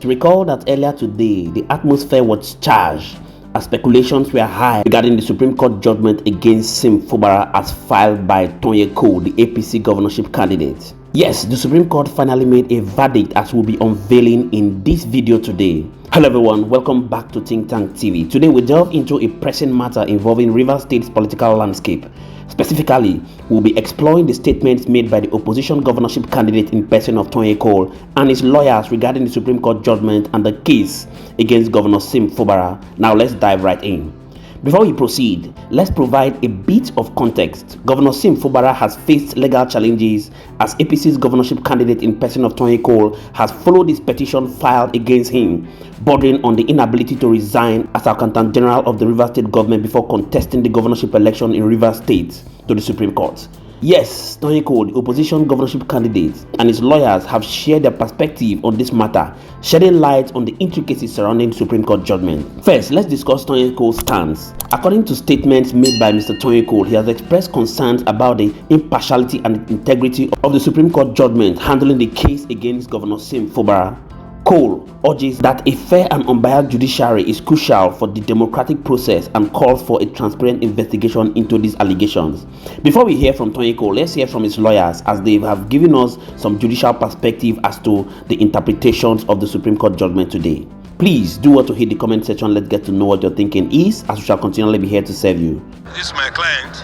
To recall that earlier today, the atmosphere was charged as speculations were high regarding the Supreme Court judgment against Sim Fubara as filed by Tonye Cole, the APC governorship candidate. Yes, the Supreme Court finally made a verdict as we'll be unveiling in this video today. Hello everyone, welcome back to Think Tank TV. Today we delve into a pressing matter involving Rivers State's political landscape. Specifically, we'll be exploring the statements made by the opposition governorship candidate in person of Tonye Cole and his lawyers regarding the Supreme Court judgment and the case against Governor Sim Fubara. Now let's dive right in. Before we proceed, let's provide a bit of context. Governor Sim Fubara has faced legal challenges as APC's governorship candidate in person of Tonye Cole has followed his petition filed against him, bordering on the inability to resign as Accountant General of the Rivers State government before contesting the governorship election in Rivers State to the Supreme Court. Yes, Tonye Cole, the opposition governorship candidate, and his lawyers have shared their perspective on this matter, shedding light on the intricacies surrounding the Supreme Court judgment. First, let's discuss Tonye Cole's stance. According to statements made by Mr. Tonye Cole, he has expressed concerns about the impartiality and integrity of the Supreme Court judgment handling the case against Governor Sim Fubara. Cole urges that a fair and unbiased judiciary is crucial for the democratic process and calls for a transparent investigation into these allegations. Before we hear from Tonye Cole, let's hear from his lawyers as they have given us some judicial perspective as to the interpretations of the Supreme Court judgment today. Please do what to hit the comment section. Let's get to know what your thinking is, as we shall continually be here to serve you. This is my client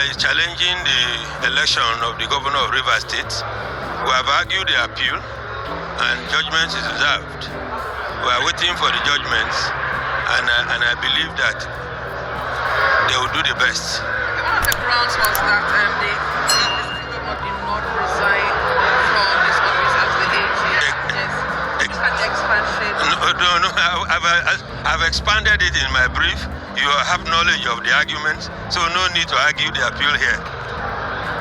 is challenging the election of the governor of Rivers State. We have argued the appeal and judgment is reserved. We are waiting for the judgments and I believe that they will do the best. Okay, one of the grounds was that the governor did not resign from this office as the AG. Yes. An expansion. No, I've expanded it in my brief. You have knowledge of the arguments, so no need to argue the appeal here.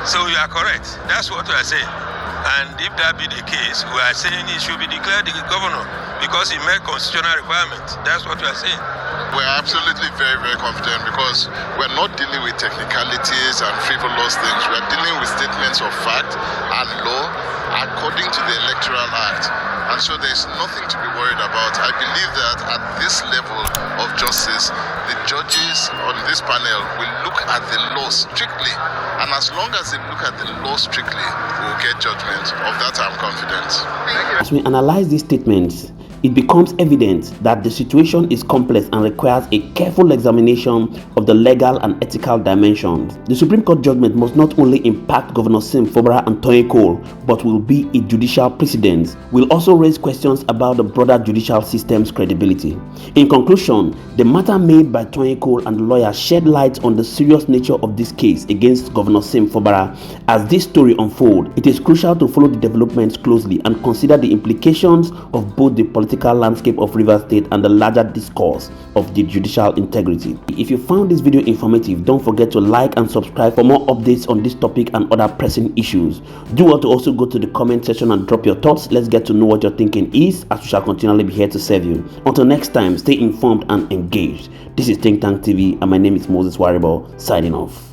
So you are correct. That's what we are saying. And if that be the case, we are saying he should be declared the governor because he met constitutional requirements. That's what we are saying. We're absolutely very, very confident because we're not dealing with technicalities and frivolous things. We're dealing with statements of fact and law according to the Electoral Act. And so there's nothing to be worried about. I believe that at this level of justice, the judges on this panel will look at the law strictly. And as long as they look at the law strictly, we will get judgment. Of that, I'm confident. As we analyze these statements, it becomes evident that the situation is complex and requires a careful examination of the legal and ethical dimensions. The Supreme Court judgment must not only impact Governor Sim Fubara and Tonye Cole, but will be a judicial precedent. Will also raise questions about the broader judicial system's credibility. In conclusion, the matter made by Tonye Cole and the lawyer shed light on the serious nature of this case against Governor Sim Fubara. As this story unfolds, it is crucial to follow the developments closely and consider the implications of both the political landscape of Rivers State and the larger discourse of the judicial integrity. If you found this video informative, don't forget to like and subscribe for more updates on this topic and other pressing issues. Do want to also go to the comment section and drop your thoughts. Let's get to know what your thinking is, as we shall continually be here to serve you. Until next time, stay informed and engaged. This is Think Tank TV and my name is Moses Waribo, signing off.